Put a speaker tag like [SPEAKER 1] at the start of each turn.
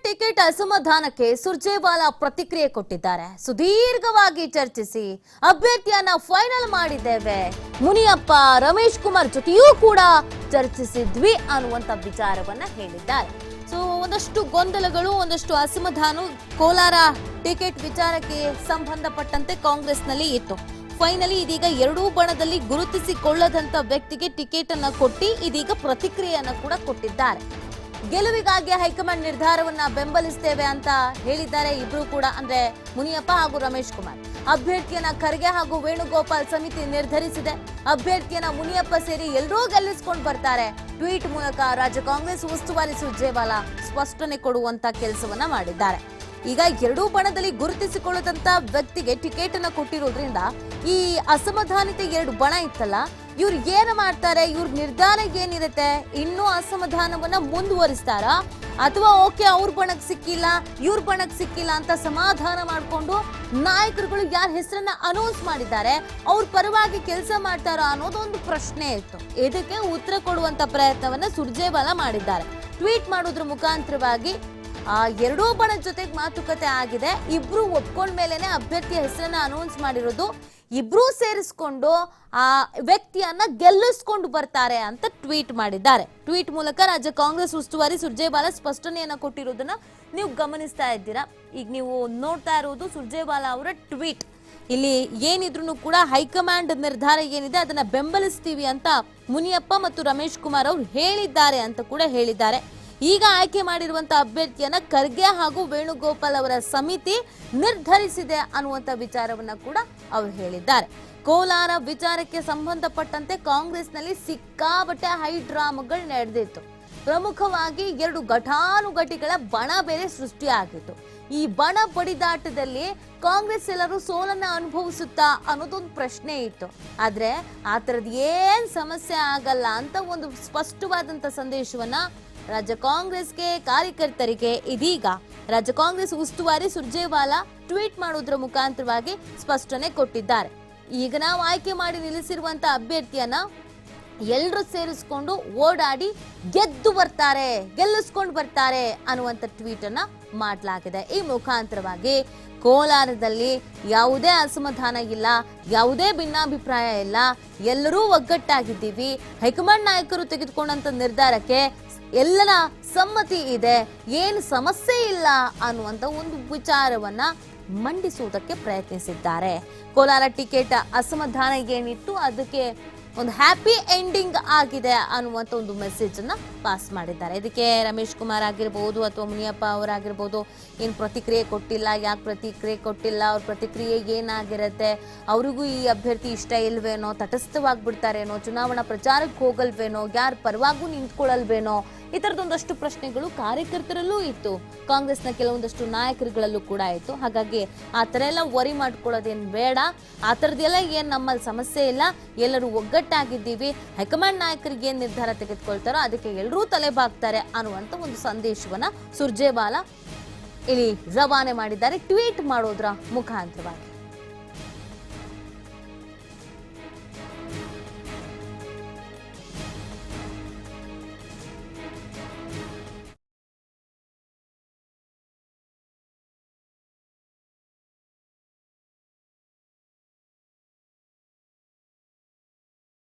[SPEAKER 1] Ticket ಅಸಮಾಧಾನಕ್ಕೆ Surjewala ಪ್ರತಿಕ್ರಿಯೆ ಕೊಟ್ಟಿದ್ದಾರೆ. ಸುದೀರ್ಘವಾಗಿ ಚರ್ಚಿಸಿ ಅಭ್ಯರ್ಥಿಯನ್ನ ಫೈನಲ್ ಮಾಡಿದ್ದೇವೆ. ಮುನಿಯಪ್ಪ ರಮೇಶ್ ಕುಮಾರ್ ಜೊತೆಯೂ ಕೂಡ ಚರ್ಚಿಸಿದ್ವಿ ಅನ್ನುವಂತ ವಿಚಾರವನ್ನ ಹೇಳಿದ್ದಾರೆ. ಒಂದಷ್ಟು ಗೊಂದಲಗಳು, ಒಂದಷ್ಟು ಅಸಮಾಧಾನ ಕೋಲಾರ ಟಿಕೆಟ್ ವಿಚಾರಕ್ಕೆ ಸಂಬಂಧಪಟ್ಟಂತೆ ಕಾಂಗ್ರೆಸ್ನಲ್ಲಿ ಇತ್ತು. ಫೈನಲಿ ಇದೀಗ ಎರಡೂ ಬಣದಲ್ಲಿ ಗುರುತಿಸಿಕೊಳ್ಳದಂತ ವ್ಯಕ್ತಿಗೆ ಟಿಕೆಟ್ ಅನ್ನ ಕೊಟ್ಟಿ ಇದೀಗ ಪ್ರತಿಕ್ರಿಯೆಯನ್ನ ಕೂಡ ಕೊಟ್ಟಿದ್ದಾರೆ. ಗೆಲುವಿಗಾಗಿ ಹೈಕಮಾಂಡ್ ನಿರ್ಧಾರವನ್ನ ಬೆಂಬಲಿಸ್ತೇವೆ ಅಂತ ಹೇಳಿದ್ದಾರೆ ಇಬ್ರು ಕೂಡ, ಅಂದ್ರೆ ಮುನಿಯಪ್ಪ ಹಾಗೂ ರಮೇಶ್ ಕುಮಾರ್. ಅಭ್ಯರ್ಥಿಯನ್ನ ಖರ್ಗೆ ಹಾಗೂ ವೇಣುಗೋಪಾಲ್ ಸಮಿತಿ ನಿರ್ಧರಿಸಿದೆ. ಅಭ್ಯರ್ಥಿಯನ್ನ ಮುನಿಯಪ್ಪ ಸೇರಿ ಎಲ್ಲರೂ ಗೆಲ್ಲಿಸಿಕೊಂಡು ಬರ್ತಾರೆ. ಟ್ವೀಟ್ ಮೂಲಕ ರಾಜ್ಯ ಕಾಂಗ್ರೆಸ್ ಉಸ್ತುವಾರಿ ಸುರ್ಜೇವಾಲಾ ಸ್ಪಷ್ಟನೆ ಕೊಡುವಂತ ಕೆಲಸವನ್ನ ಮಾಡಿದ್ದಾರೆ. ಈಗ ಎರಡೂ ಬಣದಲ್ಲಿ ಗುರುತಿಸಿಕೊಳ್ಳದಂತ ವ್ಯಕ್ತಿಗೆ ಟಿಕೆಟ್ ಅನ್ನ ಕೊಟ್ಟಿರೋದ್ರಿಂದ ಈ ಅಸಮಾಧಾನಿತ ಎರಡು ಬಣ ಇತ್ತಲ್ಲ, ಇವ್ರು ಏನ್ ಮಾಡ್ತಾರೆ, ಇವ್ರ ನಿರ್ಧಾರ ಏನಿರುತ್ತೆ, ಇನ್ನೂ ಅಸಮಾಧಾನವನ್ನ ಮುಂದುವರಿಸ್ತಾರಾ ಅಥವಾ ಓಕೆ ಅವ್ರ ಬಣಕ್ ಸಿಕ್ಕಿಲ್ಲ ಇವ್ರ ಬಣಕ್ ಸಿಕ್ಕಿಲ್ಲ ಅಂತ ಸಮಾಧಾನ ಮಾಡ್ಕೊಂಡು ನಾಯಕರುಗಳು ಯಾರ ಹೆಸರನ್ನ ಅನೌನ್ಸ್ ಮಾಡಿದ್ದಾರೆ ಅವ್ರ ಪರವಾಗಿ ಕೆಲಸ ಮಾಡ್ತಾರಾ ಅನ್ನೋದೊಂದು ಪ್ರಶ್ನೆ ಇತ್ತು. ಇದಕ್ಕೆ ಉತ್ತರ ಕೊಡುವಂತ ಪ್ರಯತ್ನವನ್ನ ಸುರ್ಜೇವಾಲಾ ಮಾಡಿದ್ದಾರೆ. ಟ್ವೀಟ್ ಮಾಡೋದ್ರ ಮುಖಾಂತರವಾಗಿ ಎರಡೂ ಬಣದ ಜೊತೆಗೆ ಮಾತುಕತೆ ಆಗಿದೆ. ಇಬ್ರು ಒಪ್ಕೊಂಡ ಮೇಲೆನೆ ಅಭ್ಯರ್ಥಿಯ ಹೆಸರನ್ನ ಅನೌನ್ಸ್ ಮಾಡಿರೋದು. ಇಬ್ರು ಸೇರಿಸ್ಕೊಂಡು ಆ ವ್ಯಕ್ತಿಯನ್ನ ಗೆಲ್ಲಿಸ್ಕೊಂಡು ಬರ್ತಾರೆ ಅಂತ ಟ್ವೀಟ್ ಮಾಡಿದ್ದಾರೆ. ಟ್ವೀಟ್ ಮೂಲಕ ರಾಜ್ಯ ಕಾಂಗ್ರೆಸ್ ಉಸ್ತುವಾರಿ ಸುರ್ಜೇವಾಲಾ ಸ್ಪಷ್ಟನೆಯನ್ನ ಕೊಟ್ಟಿರೋದನ್ನ ನೀವು ಗಮನಿಸ್ತಾ ಇದ್ದೀರಾ. ಈಗ ನೀವು ನೋಡ್ತಾ ಇರೋದು ಸುರ್ಜೇವಾಲಾ ಅವರ ಟ್ವೀಟ್. ಇಲ್ಲಿ ಏನಿದ್ರು ಕೂಡ ಹೈಕಮಾಂಡ್ ನಿರ್ಧಾರ ಏನಿದೆ ಅದನ್ನ ಬೆಂಬಲಿಸ್ತೀವಿ ಅಂತ ಮುನಿಯಪ್ಪ ಮತ್ತು ರಮೇಶ್ ಕುಮಾರ್ ಅವರು ಹೇಳಿದ್ದಾರೆ ಅಂತ ಕೂಡ ಹೇಳಿದ್ದಾರೆ. ಈಗ ಆಯ್ಕೆ ಮಾಡಿರುವಂತಹ ಅಭ್ಯರ್ಥಿಯನ್ನ ಖರ್ಗೆ ಹಾಗೂ ವೇಣುಗೋಪಾಲ್ ಅವರ ಸಮಿತಿ ನಿರ್ಧರಿಸಿದೆ ಅನ್ನುವಂತ ವಿಚಾರವನ್ನ ಕೂಡ ಅವರು ಹೇಳಿದ್ದಾರೆ. ಕೋಲಾರ ವಿಚಾರಕ್ಕೆ ಸಂಬಂಧಪಟ್ಟಂತೆ ಕಾಂಗ್ರೆಸ್ನಲ್ಲಿ ಸಿಕ್ಕಾಪಟ್ಟೆ ಹೈಡ್ರಾಮಾಗಳು ನಡೆದಿತ್ತು. ಪ್ರಮುಖವಾಗಿ ಎರಡು ಘಟಾನುಘಟಿಗಳ ಬಣ ಬೇರೆ ಸೃಷ್ಟಿಯಾಗಿತ್ತು. ಈ ಬಣ ಬಡಿದಾಟದಲ್ಲಿ ಕಾಂಗ್ರೆಸ್ ಎಲ್ಲರೂ ಸೋಲನ್ನ ಅನುಭವಿಸುತ್ತಾ ಅನ್ನೋದೊಂದು ಪ್ರಶ್ನೆ ಇತ್ತು. ಆದ್ರೆ ಆ ತರದ ಏನ್ ಸಮಸ್ಯೆ ಆಗಲ್ಲ ಅಂತ ಒಂದು ಸ್ಪಷ್ಟವಾದಂತ ಸಂದೇಶವನ್ನ ರಾಜ್ಯ ಕಾಂಗ್ರೆಸ್ಗೆ ಕಾರ್ಯಕರ್ತರಿಗೆ ಇದೀಗ ರಾಜ್ಯ ಕಾಂಗ್ರೆಸ್ ಉಸ್ತುವಾರಿ ಸುರ್ಜೇವಾಲಾ ಟ್ವೀಟ್ ಮಾಡೋದ್ರ ಮುಖಾಂತರವಾಗಿ ಸ್ಪಷ್ಟನೆ ಕೊಟ್ಟಿದ್ದಾರೆ. ಈಗ ನಾವು ಆಯ್ಕೆ ಮಾಡಿ ನಿಲ್ಲಿಸಿರುವಂತ ಅಭ್ಯರ್ಥಿಯನ್ನ ಎಲ್ಲರೂ ಸೇರಿಸ್ಕೊಂಡು ಓಡಾಡಿ ಗೆಲ್ಲಿಸ್ಕೊಂಡು ಬರ್ತಾರೆ ಅನ್ನುವಂತ ಟ್ವೀಟ್ ಅನ್ನ ಮಾಡಲಾಗಿದೆ. ಈ ಮುಖಾಂತರವಾಗಿ ಕೋಲಾರದಲ್ಲಿ ಯಾವುದೇ ಅಸಮಾಧಾನ ಇಲ್ಲ, ಯಾವುದೇ ಭಿನ್ನಾಭಿಪ್ರಾಯ ಇಲ್ಲ, ಎಲ್ಲರೂ ಒಗ್ಗಟ್ಟಾಗಿದ್ದೀವಿ. ಹೈಕಮಾಂಡ್ ನಾಯಕರು ತೆಗೆದುಕೊಂಡಂತ ನಿರ್ಧಾರಕ್ಕೆ ಎಲ್ಲರ ಸಮ್ಮತಿ ಇದೆ, ಏನು ಸಮಸ್ಯೆ ಇಲ್ಲ ಅನ್ನುವಂತ ಒಂದು ವಿಚಾರವನ್ನ ಮಂಡಿಸುವುದಕ್ಕೆ ಪ್ರಯತ್ನಿಸಿದ್ದಾರೆ. ಕೋಲಾರ ಟಿಕೆಟ್ ಅಸಮಾಧಾನ ಏನಿತ್ತು ಅದಕ್ಕೆ ಒಂದು ಹ್ಯಾಪಿ ಎಂಡಿಂಗ್ ಆಗಿದೆ ಅನ್ನುವಂತ ಒಂದು ಮೆಸೇಜ್ ಅನ್ನ ಪಾಸ್ ಮಾಡಿದ್ದಾರೆ. ಇದಕ್ಕೆ ರಮೇಶ್ ಕುಮಾರ್ ಆಗಿರ್ಬೋದು ಅಥವಾ ಮುನಿಯಪ್ಪ ಅವರಾಗಿರ್ಬೋದು ಏನು ಪ್ರತಿಕ್ರಿಯೆ ಕೊಟ್ಟಿಲ್ಲ. ಯಾಕೆ ಪ್ರತಿಕ್ರಿಯೆ ಕೊಟ್ಟಿಲ್ಲ, ಅವ್ರ ಪ್ರತಿಕ್ರಿಯೆ ಏನಾಗಿರುತ್ತೆ, ಅವ್ರಿಗೂ ಈ ಅಭ್ಯರ್ಥಿ ಇಷ್ಟ ಇಲ್ವೇನೋ, ತಟಸ್ಥವಾಗ್ಬಿಡ್ತಾರೇನೋ, ಚುನಾವಣಾ ಪ್ರಚಾರಕ್ಕೆ ಹೋಗಲ್ವೇನೋ, ಯಾರ ಪರವಾಗೂ ನಿಂತ್ಕೊಳ್ಳಲ್ವೇನೋ, ಈ ತರದೊಂದಷ್ಟು ಪ್ರಶ್ನೆಗಳು ಕಾರ್ಯಕರ್ತರಲ್ಲೂ ಇತ್ತು. ಕಾಂಗ್ರೆಸ್ನ ಕೆಲವೊಂದಷ್ಟು ನಾಯಕರುಗಳಲ್ಲೂ ಕೂಡ ಇತ್ತು. ಹಾಗಾಗಿ ಆ ಥರ ಎಲ್ಲ ವರಿ ಮಾಡ್ಕೊಳ್ಳೋದೇನು ಬೇಡ, ಆ ಥರದ್ದೆಲ್ಲ ಏನು ನಮ್ಮಲ್ಲಿ ಸಮಸ್ಯೆ ಇಲ್ಲ, ಎಲ್ಲರೂ ಒಗ್ಗಟ್ಟಾಗಿದ್ದೀವಿ. ಹೈಕಮಾಂಡ್ ನಾಯಕರಿಗೆ ಏನು ನಿರ್ಧಾರ ತೆಗೆದುಕೊಳ್ತಾರೋ ಅದಕ್ಕೆ ಎಲ್ಲರೂ ತಲೆಬಾಗ್ತಾರೆ ಅನ್ನುವಂಥ ಒಂದು ಸಂದೇಶವನ್ನ ಸುರ್ಜೇವಾಲಾ ಇಲ್ಲಿ ರವಾನೆ ಮಾಡಿದ್ದಾರೆ ಟ್ವೀಟ್ ಮಾಡೋದ್ರ ಮುಖಾಂತರವಾಗಿ.